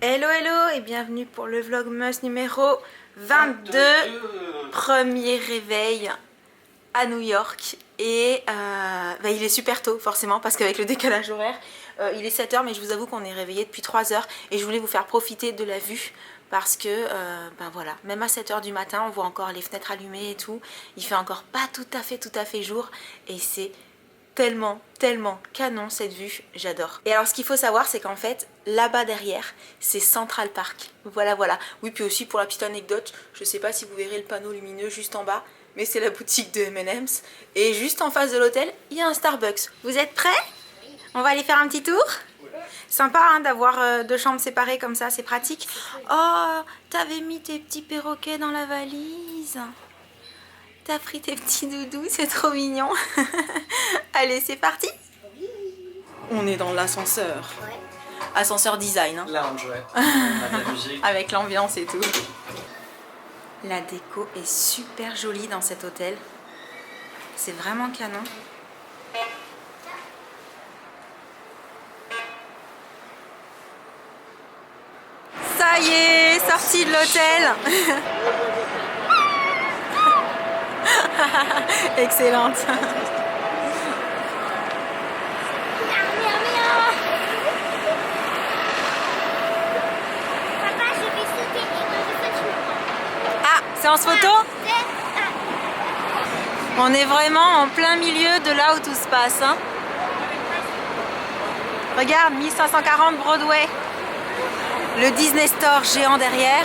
Hello hello et bienvenue pour le Vlogmas numéro 22. Premier réveil à New York. Et il est super tôt forcément parce qu'avec le décalage horaire il est 7 h, mais je vous avoue qu'on est réveillé depuis 3 h et je voulais vous faire profiter de la vue parce que voilà, même à 7 h du matin on voit encore les fenêtres allumées et tout. Il fait encore pas tout à fait jour et c'est tellement canon cette vue, j'adore. Et alors ce qu'il faut savoir c'est qu'en fait là-bas derrière c'est Central Park, voilà. Oui, puis aussi pour la petite anecdote, je sais pas si vous verrez le panneau lumineux juste en bas, mais c'est la boutique de M&M's et juste en face de l'hôtel il y a un Starbucks. Vous êtes prêts? On va aller faire un petit tour. Sympa hein, d'avoir deux chambres séparées comme ça, c'est pratique. Oh, t'avais mis tes petits perroquets dans la valise. T'as pris tes petits doudous, c'est trop mignon. Allez, c'est parti. On est dans l'ascenseur. Ouais. Ascenseur design. Hein. Lounge, ouais. Avec la musique. Avec l'ambiance et tout. La déco est super jolie dans cet hôtel. C'est vraiment canon. Ça y est, sortie de l'hôtel. Excellente. Ah, séance photo? On est vraiment en plein milieu de là où tout se passe. Hein. Regarde, 1540 Broadway. Le Disney Store géant derrière.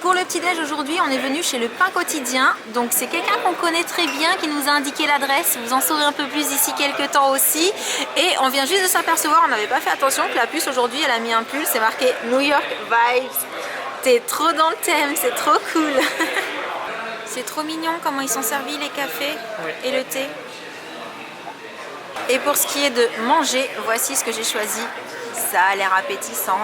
Pour le petit-déj aujourd'hui, on est venu chez le Pain Quotidien. Donc c'est quelqu'un qu'on connaît très bien qui nous a indiqué l'adresse. Vous en saurez un peu plus d'ici quelques temps aussi. Et on vient juste de s'apercevoir, on n'avait pas fait attention que la puce aujourd'hui, elle a mis un pull. C'est marqué New York Vibes. T'es trop dans le thème, c'est trop cool. C'est trop mignon comment ils sont servis les cafés et le thé. Et pour ce qui est de manger, voici ce que j'ai choisi. Ça a l'air appétissant.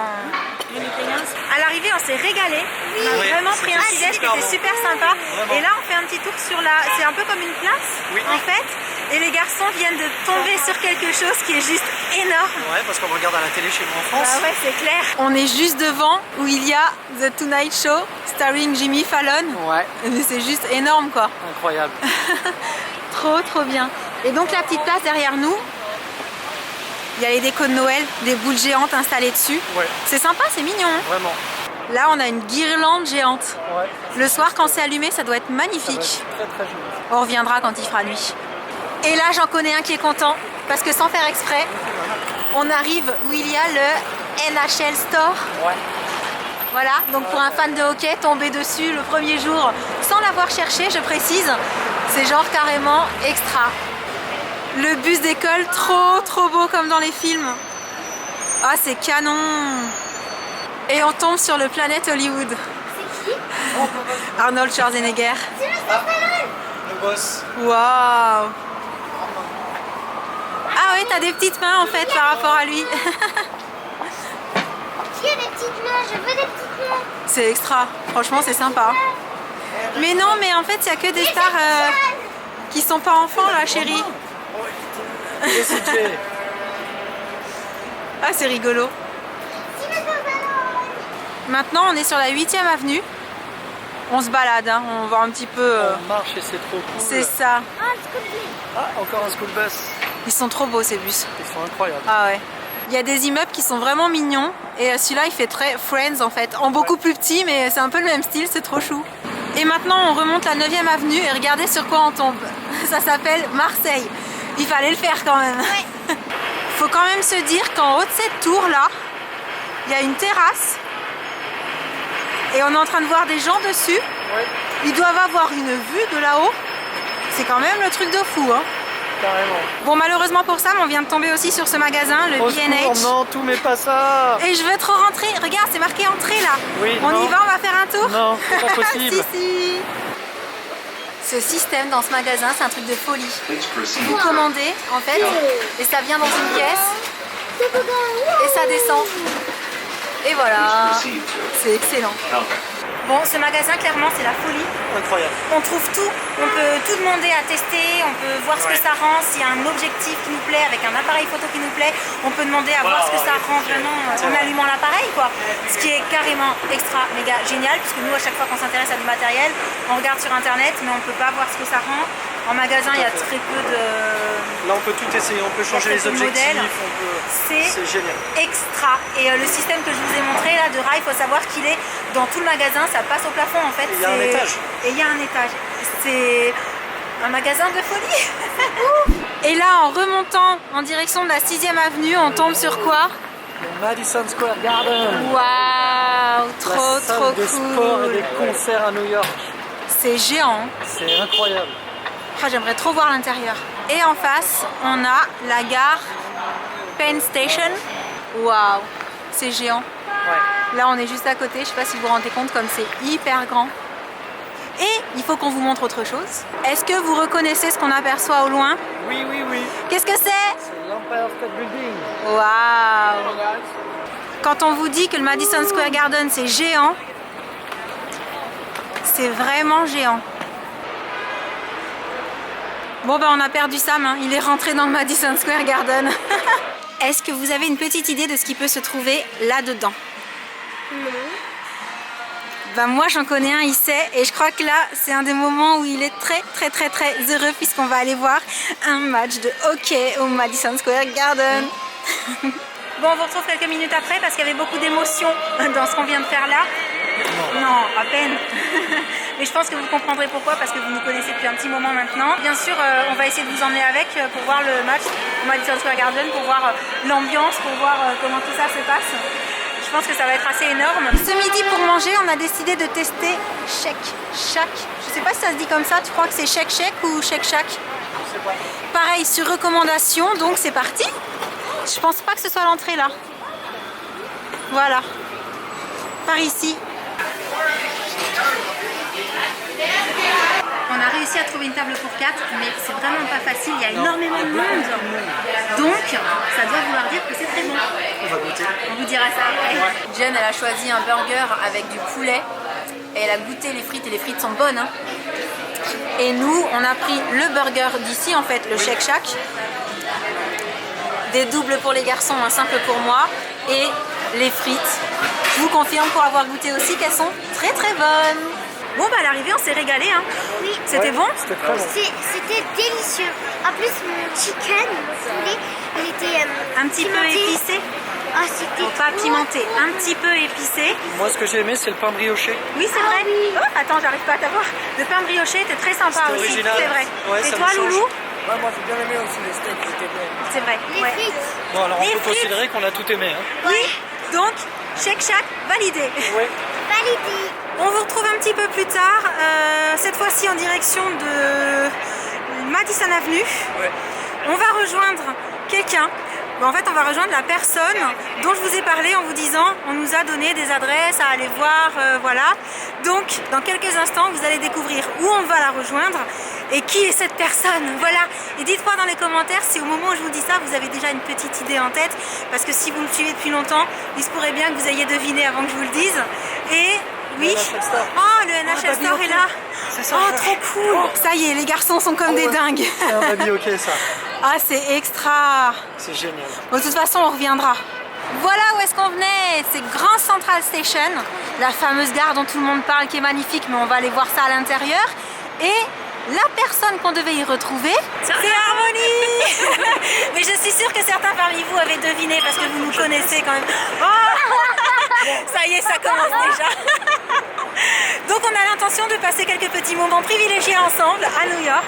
À l'arrivée, on s'est régalé. On a vraiment pris un petit déj qui était super sympa. Vraiment. Et là, on fait un petit tour sur la... C'est un peu comme une place, en fait. Et les garçons viennent de tomber sur quelque chose qui est juste énorme. Ouais, parce qu'on regarde à la télé chez nous en France. Ah ouais, c'est clair. On est juste devant où il y a The Tonight Show, starring Jimmy Fallon. Ouais. C'est juste énorme, quoi. Incroyable. Trop bien. Et donc la petite place derrière nous, il y a les décos de Noël, des boules géantes installées dessus. Ouais. C'est sympa, c'est mignon. Vraiment. Là, on a une guirlande géante. Ouais. Le soir, quand c'est allumé, ça doit être magnifique. Ça va être très joli. On reviendra quand il fera nuit. Et là, j'en connais un qui est content, parce que sans faire exprès, on arrive où il y a le NHL Store. Ouais. Voilà, donc pour un fan de hockey, tomber dessus le premier jour, sans l'avoir cherché, je précise, c'est genre carrément extra. Le bus d'école, trop beau comme dans les films. Ah, c'est canon. Et on tombe sur le Planète Hollywood. C'est qui? Arnold Schwarzenegger. C'est le boss. Waouh. Ah oui, t'as des petites mains en fait par rapport à lui. Qui a des petites mains? Je veux des petites mains. C'est extra. Franchement, c'est sympa. Mais non, mais en fait, il n'y a que des stars qui sont pas enfants là, chérie. Ah, c'est rigolo. Maintenant, on est sur la 8e avenue. On se balade, hein. On va un petit peu... On marche et c'est trop cool. C'est ça. Ah, encore un school bus. Ils sont trop beaux ces bus. Ils sont incroyables. Ah ouais. Il y a des immeubles qui sont vraiment mignons. Et celui-là, il fait très Friends en fait. En beaucoup plus petit, mais c'est un peu le même style, c'est trop chou. Et maintenant, on remonte la 9e avenue et regardez sur quoi on tombe. Ça s'appelle Marseille. Il fallait le faire quand même. Ouais. Faut quand même se dire qu'en haut de cette tour là, il y a une terrasse. Et on est en train de voir des gens dessus. Ouais. Ils doivent avoir une vue de là-haut. C'est quand même le truc de fou. Hein. Carrément. Bon, malheureusement pour Sam, on vient de tomber aussi sur ce magasin, le B&H. Non, tout mais pas ça. Et je veux trop rentrer. Regarde, c'est marqué entrée là. Oui, on y va, on va faire un tour. Non, c'est pas possible. Si. Ce système dans ce magasin, c'est un truc de folie. Vous commandez en fait, et ça vient dans une caisse, et ça descend. Et voilà, c'est excellent. Bon, ce magasin, clairement, c'est la folie. Incroyable. On trouve tout, on peut tout demander à tester, on peut voir ce que ça rend, s'il y a un objectif qui nous plaît, avec un appareil photo qui nous plaît, on peut demander à voir ce que ça rend vraiment en allumant l'appareil, quoi. Ce qui est carrément extra, méga génial, puisque nous, à chaque fois qu'on s'intéresse à du matériel, on regarde sur internet, mais on peut pas voir ce que ça rend. En magasin, il y a très peu de... Là, on peut tout essayer, on peut changer les objectifs, c'est génial. Extra. Et le système que je vous ai montré là de rail, il faut savoir qu'il est dans tout le magasin, ça passe au plafond en fait. Il y a un étage. Et il y a un étage. C'est un magasin de folie. Et là, en remontant en direction de la 6e avenue, on tombe sur quoi? Le Madison Square Garden. Waouh, trop la salle trop des cool. sports et des concerts à New York. C'est géant. C'est incroyable. Ah, j'aimerais trop voir l'intérieur. Et en face, on a la gare Penn Station. Waouh, c'est géant. Ouais. Là, on est juste à côté. Je sais pas si vous vous rendez compte comme c'est hyper grand. Et il faut qu'on vous montre autre chose. Est-ce que vous reconnaissez ce qu'on aperçoit au loin? Oui, oui, oui. Qu'est-ce que c'est? C'est l'Empire State Building. Waouh! Quand on vous dit que le Madison Square Garden c'est géant, c'est vraiment géant. Bon ben on a perdu Sam, hein. Il est rentré dans le Madison Square Garden. Est-ce que vous avez une petite idée de ce qui peut se trouver là-dedans? Non. Ben moi j'en connais un, il sait, et je crois que là c'est un des moments où il est très heureux puisqu'on va aller voir un match de hockey au Madison Square Garden. Bon, on vous retrouve quelques minutes après parce qu'il y avait beaucoup d'émotions dans ce qu'on vient de faire là. Non, à peine. Mais je pense que vous comprendrez pourquoi, parce que vous nous connaissez depuis un petit moment maintenant. Bien sûr, on va essayer de vous emmener avec pour voir le match au Madison Square Garden, pour voir l'ambiance, pour voir comment tout ça se passe. Je pense que ça va être assez énorme. Ce midi, pour manger, on a décidé de tester Shake Shack. Je sais pas si ça se dit comme ça, tu crois que c'est Shake Shack ou Shake Shack? Je sais pas. Pareil, sur recommandation, donc c'est parti. Je pense pas que ce soit l'entrée là. Voilà. Par ici. On a réussi à trouver une table pour 4, mais c'est vraiment pas facile, il y a énormément de monde. Donc, ça doit vouloir dire que c'est très bon. On va goûter. On vous dira ça après. Jen, elle a choisi un burger avec du poulet. Et elle a goûté les frites, et les frites sont bonnes. Hein. Et nous, on a pris le burger d'ici, en fait, le Shake Shack. Des doubles pour les garçons, un simple pour moi. Et les frites. Je vous confirme pour avoir goûté aussi qu'elles sont très bonnes. Bon, bah à l'arrivée, on s'est régalé. Hein. Oui. C'était bon? C'était très bon. C'était délicieux. En plus, mon chicken, il était Un petit peu épicé. Ah, c'était Pas pimenté, un petit peu épicé. Moi, ce que j'ai aimé, c'est le pain brioché. Oui, c'est vrai. oui. Oh, attends, j'arrive pas à t'avoir. Le pain brioché était très sympa C'était aussi. original. C'est vrai. Ouais, Et ça toi, me change. Loulou? Ouais, moi, j'ai bien aimé aussi les steaks, c'était bien. C'est vrai. les ouais. frites. Bon, alors Les on peut frites. considérer qu'on a tout aimé. Hein. Oui. Donc, Shake Shack validé. Ouais. Validé. On vous retrouve un petit peu plus tard. Cette fois-ci en direction de Madison Avenue. Ouais. On va rejoindre quelqu'un. En fait, on va rejoindre la personne dont je vous ai parlé en vous disant on nous a donné des adresses à aller voir, voilà. Donc, dans quelques instants, vous allez découvrir où on va la rejoindre et qui est cette personne, voilà. Et dites-moi dans les commentaires si au moment où je vous dis ça, vous avez déjà une petite idée en tête, parce que si vous me suivez depuis longtemps, il se pourrait bien que vous ayez deviné avant que je vous le dise. Et oui, NHL Store. oh, le NHL Store est là. C'est ça. Oh, trop cool. Ça y est, les garçons sont comme des dingues. C'est un baby hockey, ça. Ah, c'est extra. C'est génial. Bon, de toute façon, on reviendra. Voilà où est-ce qu'on venait. C'est Grand Central Station, la fameuse gare dont tout le monde parle, qui est magnifique, mais on va aller voir ça à l'intérieur. Et la personne qu'on devait y retrouver, c'est Harmonie. Mais je suis sûre que certains parmi vous avaient deviné, parce que vous nous connaissez quand même. Oh, ça y est, ça commence déjà. Donc on a l'intention de passer quelques petits moments privilégiés ensemble à New York.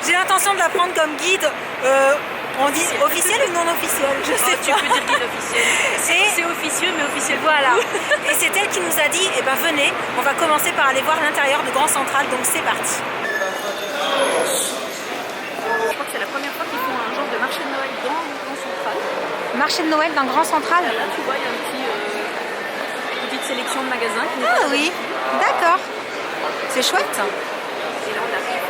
J'ai l'intention de la prendre comme guide, on dit officiel ou non officiel, je sais Tu pas. peux dire guide officiel. C'est officieux, mais officiel. Voilà. Et c'est elle qui nous a dit, eh ben venez, on va commencer par aller voir l'intérieur de Grand Central, donc c'est parti. Je crois que c'est la première fois qu'ils font un genre de marché de Noël dans le Grand Central. Marché de Noël dans Grand Central? Là, tu vois, il y a une petite sélection de magasins qui n'est Ah pas oui, d'accord. C'est chouette. Et là, on arrive.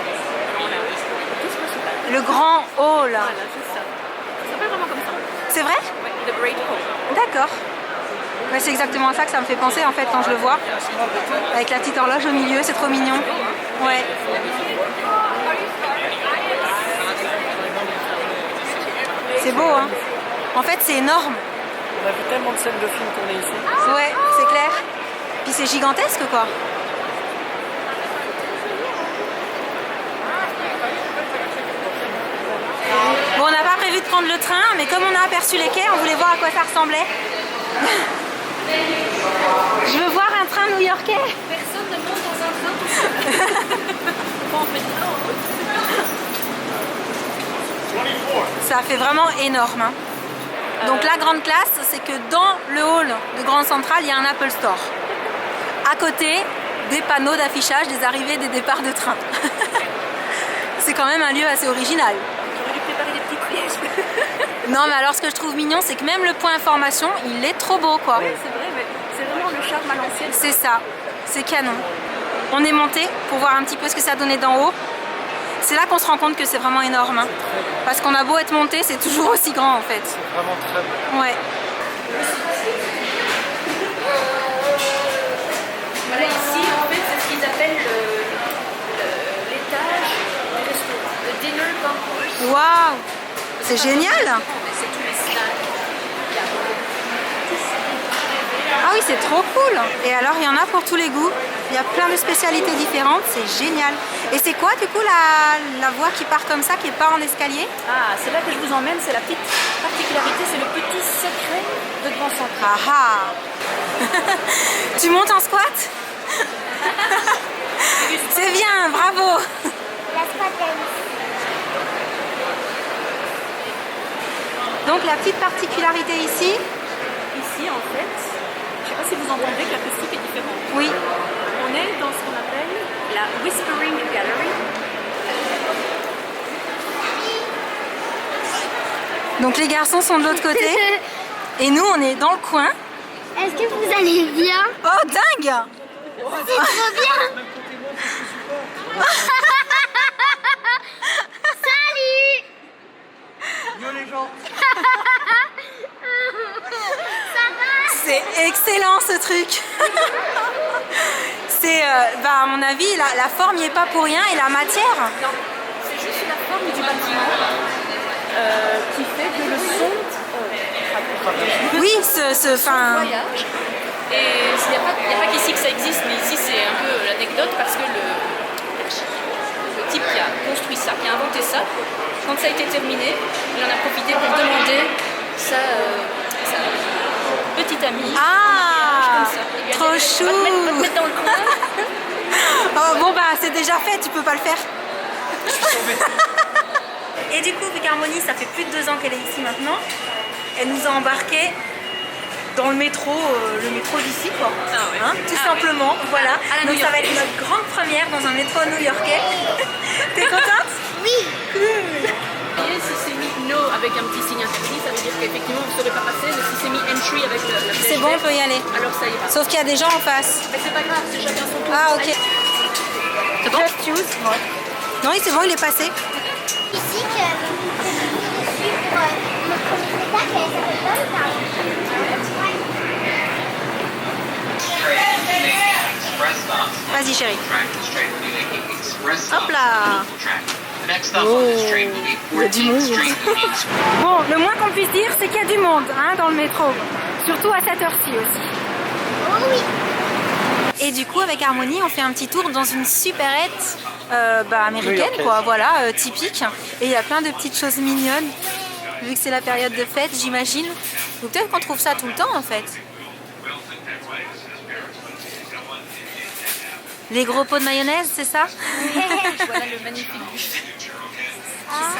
Tout ce principal. Le grand hall. Voilà, c'est ça. Ça s'appelle vraiment comme ça. C'est vrai? Ouais, The Great Hall. D'accord. Ouais, c'est exactement ça que ça me fait penser en fait quand je le vois. Avec la petite horloge au milieu, c'est trop mignon. Ouais. C'est beau, hein. En fait, c'est énorme. On a vu tellement de scènes de films tournées ici. Ouais, c'est clair. Puis c'est gigantesque, quoi. Bon, on n'a pas prévu de prendre le train, mais comme on a aperçu les quais, on voulait voir à quoi ça ressemblait. Je veux voir un train new-yorkais. Personne ne monte dans un train tout seul. Bon, maintenant. Ça fait vraiment énorme. Hein. Donc la grande classe, c'est que dans le hall de Grand Central, il y a un Apple Store. À côté, des panneaux d'affichage des arrivées et des départs de train. C'est quand même un lieu assez original. J'aurais dû préparer des petits pièges. Non, mais alors ce que je trouve mignon, c'est que même le point information, il est trop beau, quoi. Oui, c'est vrai, mais c'est vraiment le charme à l'ancienne. C'est ça, c'est canon. On est monté pour voir un petit peu ce que ça donnait d'en haut. C'est là qu'on se rend compte que c'est vraiment énorme. Hein. Parce qu'on a beau être monté, c'est toujours aussi grand en fait. C'est vraiment très beau. Ouais. Voilà, ici, en fait, c'est ce qu'ils appellent l'étage du restaurant, le dinner concourse. Waouh, c'est génial. C'est tous les snacks. Ah oui, c'est trop cool. Et alors, il y en a pour tous les goûts. Il y a plein de spécialités différentes, c'est génial. Et c'est quoi du coup la voie qui part comme ça, qui n'est pas en escalier? Ah, c'est là que je vous emmène, c'est la petite particularité, c'est le petit secret de Grand Central. Ah ah. Tu montes en squat? C'est bien, bravo. La squat dance. Donc la petite particularité ici? Ici, en fait, je ne sais pas si vous entendez que l'acoustique est différente. Oui. On est dans ce qu'on appelle la Whispering Gallery. Donc les garçons sont de l'autre côté et nous on est dans le coin. Est-ce que vous allez bien? Oh dingue! C'est trop bien. Salut. Yo les gens. Ça va? C'est excellent ce truc. C'est, à mon avis, la forme n'y est pas pour rien et la matière. Non, c'est juste la forme du bâtiment qui fait que le son Oui, voyage. Et il n'y a pas qu'ici que ça existe, mais ici c'est un peu l'anecdote parce que le type qui a construit ça, qui a inventé ça, quand ça a été terminé, il en a profité pour demander sa petite amie. Ah, comme ça. Il lui a trop dit, chou. Va te mettre dans le coin. Oh, bon bah c'est déjà fait, tu peux pas le faire. Et du coup, vu qu'Harmonie, ça fait plus de 2 ans qu'elle est ici maintenant, elle nous a embarqués dans le métro d'ici quoi. Ah ouais. Hein, tout simplement, voilà. À la Donc ça va être new-yorkaise. notre grande première dans un métro new-yorkais. T'es contente? Oui. Cool. Et si c'est mis no avec un petit signe interdit, ça veut dire qu'effectivement vous ne saurez pas passer, mais si c'est mis entry avec la flèche C'est bon, on verte, peut y aller. alors ça ira. Sauf qu'il y a des gens en face. Mais c'est pas grave, c'est chacun son tour. Ah ok. C'est bon? Just use. Ouais. Non, oui, c'est bon, il est passé. Ici que dessus pour mon premier spectacle, elle s'appelle Bonne. Vas-y chérie. Hop là. Oh, il y a du monde. Bon, le moins qu'on puisse dire, c'est qu'il y a du monde hein, dans le métro. Surtout à cette heure-ci aussi. Oh oui. Et du coup, avec Harmonie, on fait un petit tour dans une supérette américaine, quoi, voilà, typique. Et il y a plein de petites choses mignonnes, vu que c'est la période de fête, j'imagine. Ou peut-être qu'on trouve ça tout le temps, en fait. Les gros pots de mayonnaise, c'est ça? Voilà le magnifique buffet.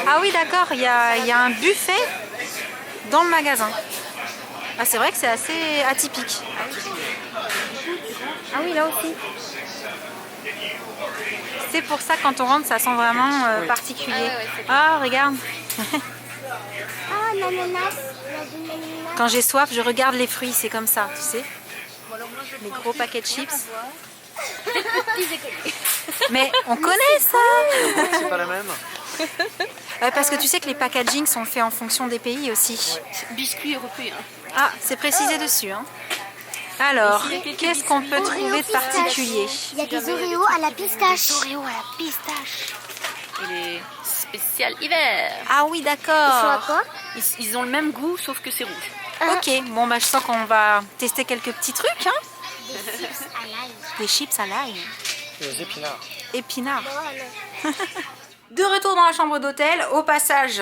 Ah oui, d'accord, il y a un buffet dans le magasin. Ah, c'est vrai que c'est assez atypique. Ah oui, là aussi. C'est pour ça, quand on rentre, ça sent vraiment particulier. Ah ouais, ouais, c'est Ah, regarde. Ah, l'ananas. Quand j'ai soif, je regarde les fruits, c'est comme ça, tu sais. Les gros paquets de chips. Mais on connaît ça. C'est pas la même. Parce que tu sais que les packagings sont faits en fonction des pays aussi. Biscuits européens. Ah, c'est précisé dessus. Hein. Alors, Ici, il y a quelques qu'est-ce qu'on peut Oreo trouver de pistache. particulier? Il y a des Oreos à la pistache. Oreos à la pistache. Il est spécial hiver. Ah oui, Ils sont à d'accord. quoi? Ils ont le même goût, sauf que c'est rouge. Ok, bon bah je sens qu'on va tester quelques petits trucs, hein. Des chips à l'ail. Des chips à l'ail, Les épinards. épinards. Voilà. De retour dans la chambre d'hôtel, au passage,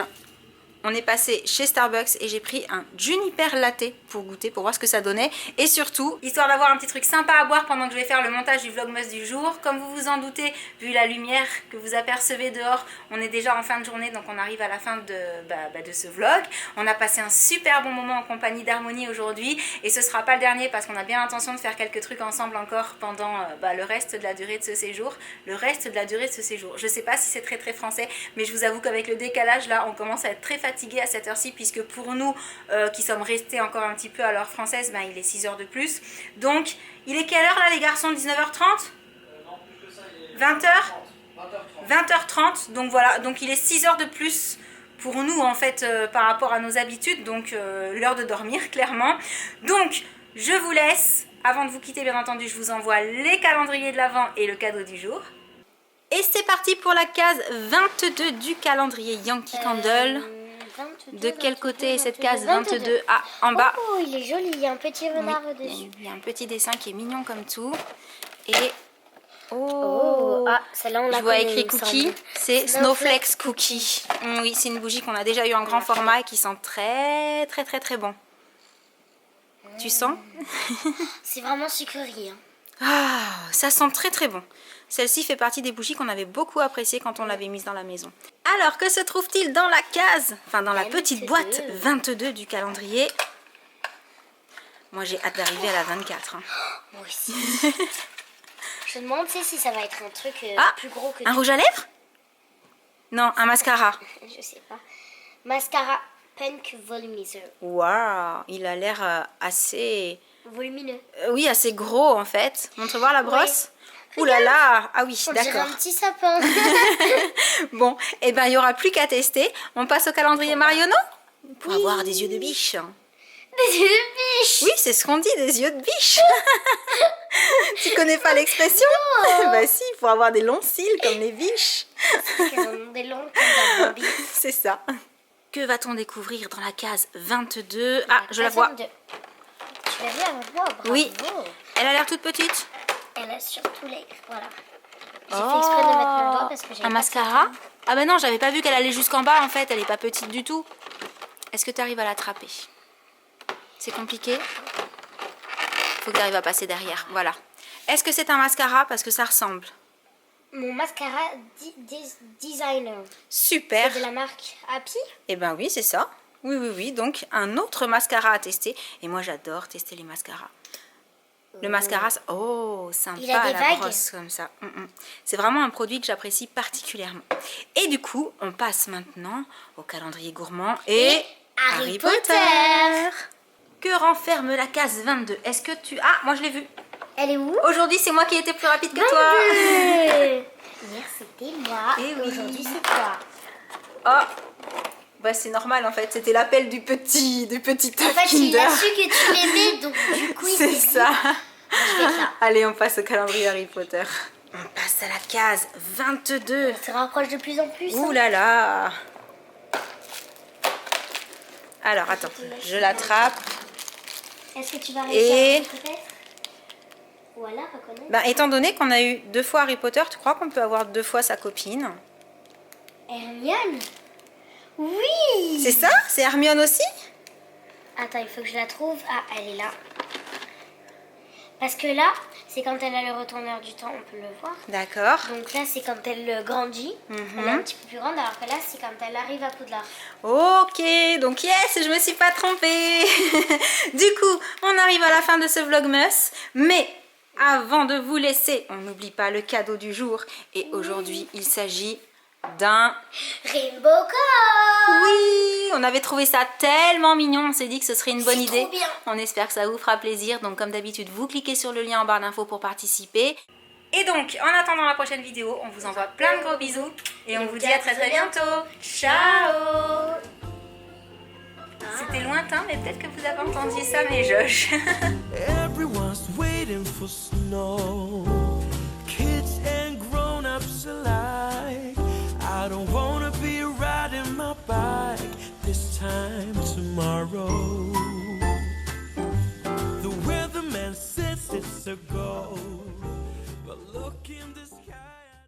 on est passé chez Starbucks et j'ai pris un Juniper Latte pour goûter, pour voir ce que ça donnait. Et surtout, histoire d'avoir un petit truc sympa à boire pendant que je vais faire le montage du Vlogmas du jour. Comme vous vous en doutez, vu la lumière que vous apercevez dehors, on est déjà en fin de journée, donc on arrive à la fin de ce vlog. On a passé un super bon moment en compagnie d'Harmonie aujourd'hui. Et ce sera pas le dernier parce qu'on a bien l'intention de faire quelques trucs ensemble encore pendant le reste de la durée de ce séjour. Le reste de la durée de ce séjour. Je sais pas si c'est très très français, mais je vous avoue qu'avec le décalage, là, on commence à être très fatigué à cette heure-ci, puisque pour nous qui sommes restés encore un petit peu à l'heure française, ben, il est 6 heures de plus. Donc, il est quelle heure là les garçons? 19h30? 20h? 20h30, donc voilà, donc il est 6 heures de plus pour nous en fait par rapport à nos habitudes, donc l'heure de dormir clairement. Donc, je vous laisse, avant de vous quitter bien entendu, je vous envoie les calendriers de l'Avent et le cadeau du jour. Et c'est parti pour la case 22 du calendrier Yankee Candle. 22, De quel 22, côté est cette 22, case 22? Ah, en bas. Oh, il est joli, il y a un petit renard Oui, dessus. il y a un petit dessin qui est mignon comme tout. Et Oh, ah, celle-là on je la vois connaît, écrit il me cookie, semble. c'est Snowflakes Cookie. Oui, c'est une bougie qu'on a déjà eu en grand format et qui sent très très très très bon. Tu sens? C'est vraiment sucrerie. Hein. Ah, ça sent très très bon. Celle-ci fait partie des bougies qu'on avait beaucoup appréciées quand on l'avait mise dans la maison. Alors, que se trouve-t-il dans la case, enfin dans la petite boîte 22 du calendrier? Moi j'ai hâte d'arriver à la 24. Hein. Moi aussi. Je me demande si ça va être un truc plus gros que Un rouge à lèvres? Non, un mascara. Je sais pas. Mascara Pink Volumizer. Waouh, il a l'air assez... Volumineux. oui, assez gros en fait. Montre voir la brosse. Oui. Ouh là là. Ah oui, On dirait d'accord. un petit sapin. Bon, et ben il n'y aura plus qu'à tester. On passe au calendrier Marionneau pour avoir des yeux de biche. Des yeux de biche. Oui, c'est ce qu'on dit, des yeux de biche. Tu connais pas l'expression? Bah si, pour avoir des longs cils comme les biches. Ils ont des longs comme la brebis. C'est ça. Que va-t-on découvrir dans la case 22? Ah, je la vois. 22. Tu l'as vu avec moi? Bravo. Oui. Elle a l'air toute petite. Elle a surtout les... Voilà. J'ai fait exprès de mettre le doigt parce que j'ai Un mascara? Ah ben non, j'avais pas vu qu'elle allait jusqu'en bas en fait, elle est pas petite du tout. Est-ce que tu arrives à l'attraper? C'est compliqué? Faut que tu arrives à passer derrière, voilà. Est-ce que c'est un mascara? Parce que ça ressemble. Mon mascara designer. Super. C'est de la marque Happy. Eh ben oui, c'est ça. Oui, oui, oui. Donc, un autre mascara à tester. Et moi, j'adore tester les mascaras. Le mascara, oh, sympa, Il a des la vagues. brosse comme ça. C'est vraiment un produit que j'apprécie particulièrement. Et du coup, on passe maintenant au calendrier gourmand et Harry Potter. Que renferme la case 22? Est-ce que tu... Ah, moi je l'ai vu. Elle est où? Aujourd'hui, c'est moi qui ai été plus rapide que toi. 22. Hier c'était moi. Eh oui. Aujourd'hui c'est toi. Oh, bah c'est normal en fait. C'était l'appel du petit En fait, il Kinder. a su que tu l'aimais, donc du coup il C'est s'est dit, ça. je fais ça. Allez, on passe au calendrier Harry Potter. On passe à la case 22. On se rapproche de plus en plus. Ouh là là. Alors, attends, je l'attrape. Est-ce que tu vas Et- réussir peut-être? Voilà, reconnaître. Ben, étant donné qu'on a eu 2 fois Harry Potter, tu crois qu'on peut avoir 2 fois sa copine? Hermione. Oui. C'est ça? C'est Hermione aussi? Attends, il faut que je la trouve. Ah, elle est là. Parce que là, c'est quand elle a le retourneur du temps, on peut le voir. D'accord. Donc là, c'est quand elle grandit. Elle est un petit peu plus grande, alors que là, c'est quand elle arrive à Poudlard. Ok, donc yes, je me suis pas trompée. Du coup, on arrive à la fin de ce Vlogmas. Mais avant de vous laisser, on n'oublie pas le cadeau du jour. Et aujourd'hui, il s'agit d'un... Rainbow Core. Oui, on avait trouvé ça tellement mignon, on s'est dit que ce serait une bonne C'est idée. trop bien. On espère que ça vous fera plaisir. Donc comme d'habitude, vous cliquez sur le lien en barre d'infos pour participer. Et donc, en attendant la prochaine vidéo, on vous envoie plein de gros bisous. Et on vous dit à très très bientôt. Ciao. C'était lointain, mais peut-être que vous avez entendu ça, mes Josh. Everyone's waiting for snow. Kids and grown-ups alike. I don't wanna be riding my bike this time tomorrow. The weatherman says it's a go.